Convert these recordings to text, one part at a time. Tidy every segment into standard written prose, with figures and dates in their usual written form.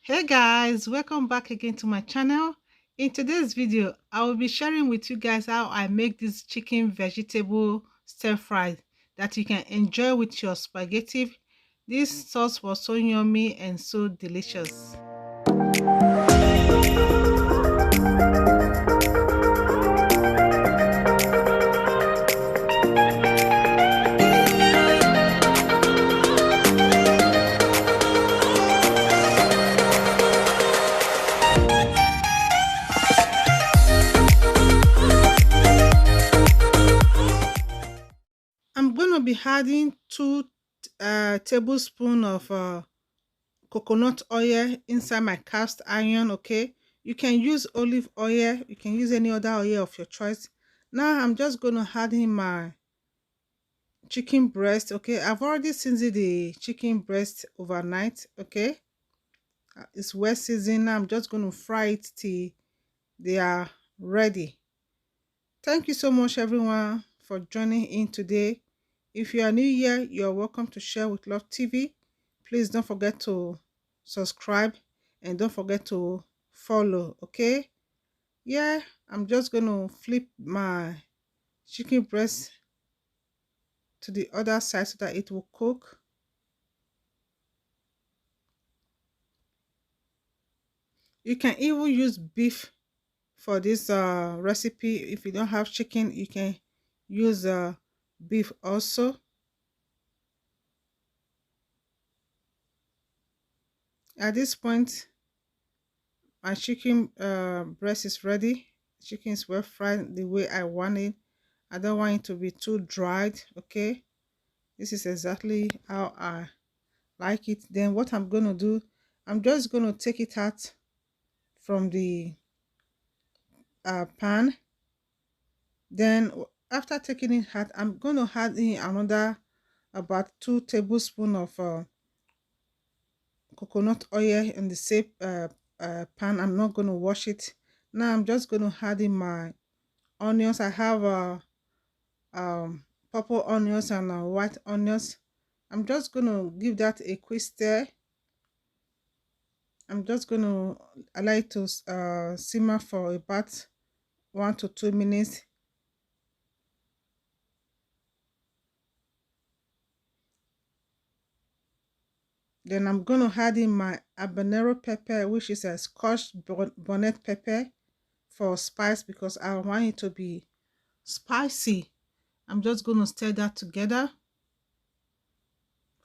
Hey guys, welcome back again to my channel. In today's video, I will be sharing with you guys how I make this chicken vegetable stir fry that you can enjoy with your spaghetti. This sauce was so yummy and so delicious. I'm going to be adding 2 tablespoons of coconut oil inside my cast iron. Okay, you can use olive oil, you can use any other oil of your choice. Now I'm just going to add in my chicken breast. Okay, I've already seasoned the chicken breast overnight. Okay, it's well seasoned. Now I'm just going to fry it till they are ready. Thank you so much everyone for joining in today. If you are new here, you're welcome to Share with Love TV. Please don't forget to subscribe and don't forget to follow. Okay, yeah, I'm just going to flip my chicken breast to the other side so that it will cook. You can even use beef for this recipe. If you don't have chicken, you can use beef also. At this point, my chicken breast is ready. Chicken is well fried the way I want it. I don't want it to be too dried. Okay, this is exactly how I like it. Then what I'm going to do, I'm just going to take it out from the pan. Then after taking it out, I'm going to add in another about 2 tablespoons of coconut oil in the same pan. I'm not going to wash it. Now I'm just going to add in my onions. I have purple onions and white onions. I'm just going to give that a quick stir. I'm just going to allow it to simmer for about 1 to 2 minutes. Then I'm going to add in my habanero pepper, which is a scotch bonnet pepper for spice because I want it to be spicy. I'm just going to stir that together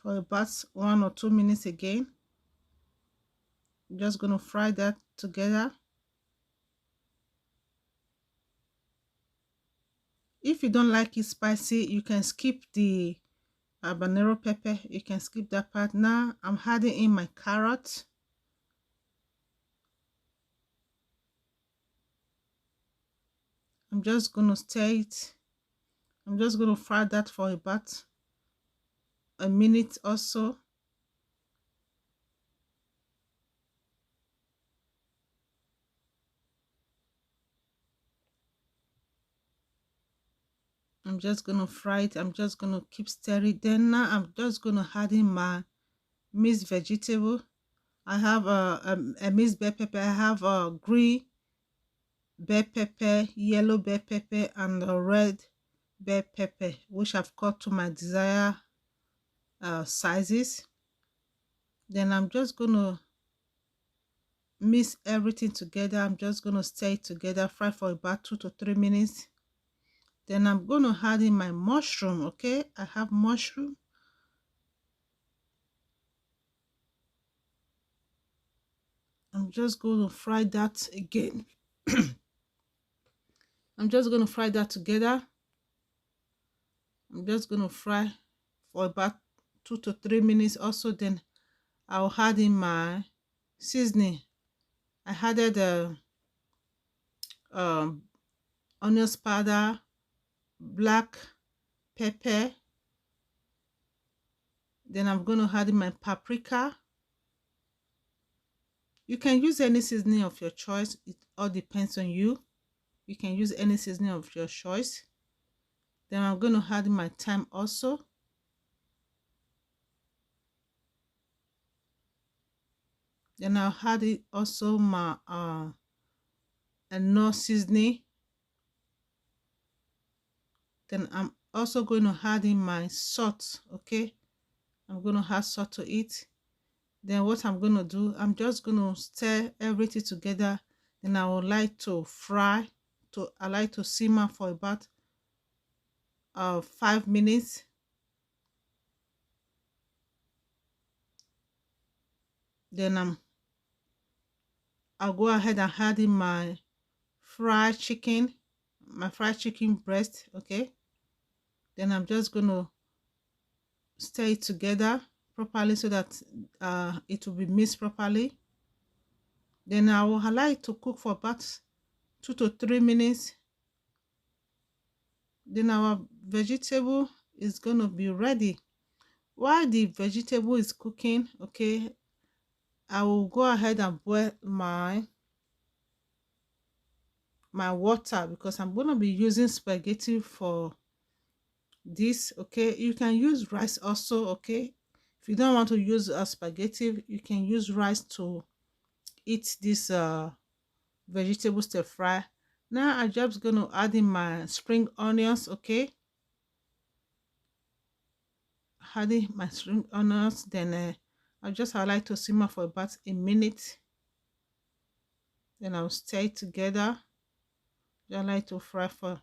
for about 1 or 2 minutes again. I'm just going to fry that together. If you don't like it spicy, you can skip the habanero pepper. You can skip that part. Now I'm adding in my carrot. I'm just going to stir it. I'm just going to fry that for about a minute or so. I'm just going to fry it. I'm just going to keep stirring. Then now I'm just going to add in my mixed vegetable. I have a mixed bell pepper. I have a green bell pepper, yellow bell pepper, and a red bell pepper, which I've cut to my desired sizes. Then I'm just going to mix everything together. I'm just going to stir it together, fry for about 2 to 3 minutes. Then I'm going to add in my mushroom. Okay, I have mushroom. I'm just going to fry that again. I'm just going to fry that together. I'm just going to fry for about 2 to 3 minutes also. Then I'll add in my seasoning. I added um, onion powder, black pepper. Then I'm going to add in my paprika. You can use any seasoning of your choice. It all depends on you. You can use any seasoning of your choice. Then I'm going to add in my thyme also. Then I'll add it also my no seasoning. Then I'm also going to add in my salt. Okay, I'm going to add salt to it. Then what I'm going to do, I'm just going to stir everything together. Then I would like to I like to simmer for about 5 minutes. Then I'll go ahead and add in my fried chicken breast. Okay, then I'm just going to stir it together properly so that it will be mixed properly. Then I will allow it to cook for about 2 to 3 minutes. Then our vegetable is going to be ready. While the vegetable is cooking, okay, I will go ahead and boil my water, because I'm going to be using spaghetti for this. Okay, you can use rice also. Okay, if you don't want to use spaghetti, you can use rice to eat this vegetable stir fry. Now I'm just going to add in my spring onions. Okay, adding my spring onions. Then I like to simmer for about a minute. Then I'll stir it together. I like to fry for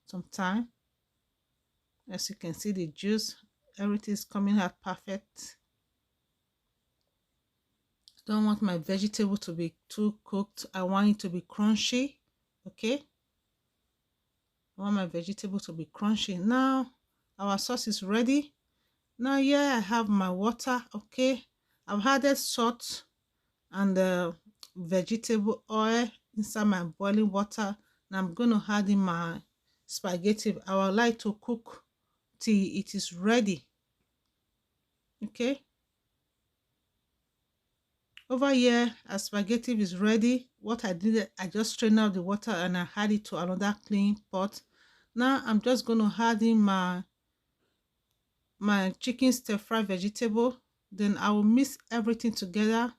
some time. As you can see, the juice, everything is coming out perfect. Don't want my vegetable to be too cooked. I want it to be crunchy. Okay, I want my vegetable to be crunchy. Now our sauce is ready. Now here I have my water. Okay, I've added salt and vegetable oil inside my boiling water. Now I'm going to add in my spaghetti. I would like to cook till it is ready. Okay, over here as spaghetti is ready, what I did, I just strained out the water and I add it to another clean pot. Now I'm just going to add in my chicken stir fry vegetable. Then I will mix everything together.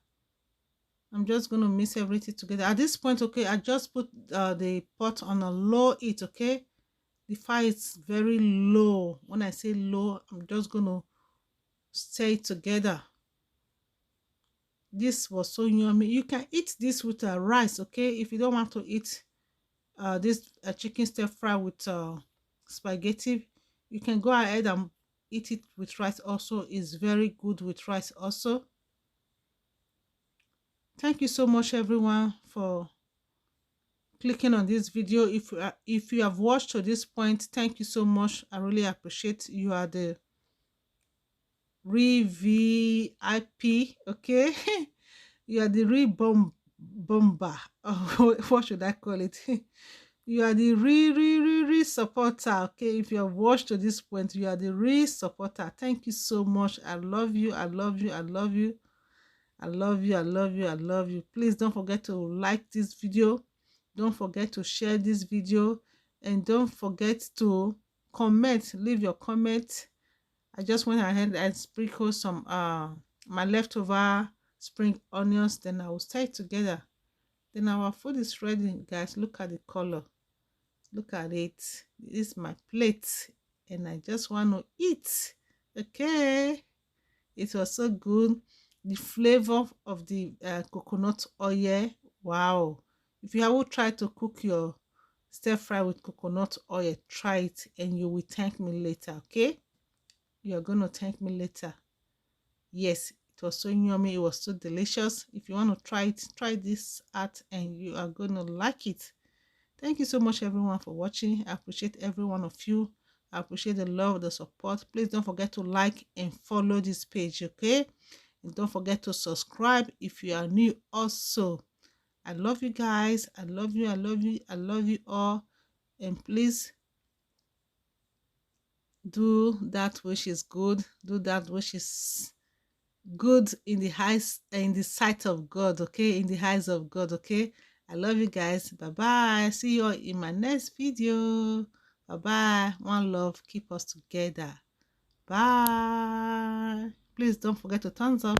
I'm just going to mix everything together at this point. Okay, I just put the pot on a low heat. Okay, the fire is very low. When I say low, I'm just going to stir it together. This was so yummy. You can eat this with rice. Okay, if you don't want to eat this chicken stir fry with spaghetti, you can go ahead and eat it with rice also. It's very good with rice also. Thank you so much everyone for clicking on this video. If you have watched to this point, thank you so much. I really appreciate. You are the real VIP. Okay. You are the real bomber. Oh, what should I call it? You are the real supporter. Okay, if you have watched to this point, you are the real supporter. Thank you so much. I love you. I love you. I love you. I love you. I love you. I love you. Please don't forget to like this video. Don't forget to share this video, and don't forget to comment. Leave your comment. I just went ahead and sprinkled some my leftover spring onions. Then I will stir it together. Then our food is ready, guys. Look at the color. Look at it. This is my plate, and I just want to eat. Okay, it was so good. The flavor of the coconut oil. Wow. If you haven't tried to cook your stir fry with coconut oil, try it and you will thank me later. Okay, you're gonna thank me later. Yes, it was so yummy. It was so delicious. If you want to try it, try this out and you are gonna like it. Thank you so much everyone for watching. I appreciate every one of you. I appreciate the love, the support. Please don't forget to like and follow this page. Okay, and don't forget to subscribe if you are new also. I love you guys. I love you. I love you. I love you all. And please do that which is good. Do that which is good in the eyes, in the sight of God. Okay, in the eyes of God. Okay, I love you guys. Bye bye. See you all in my next video. Bye bye. One love. Keep us together. Bye. Please don't forget to thumbs up.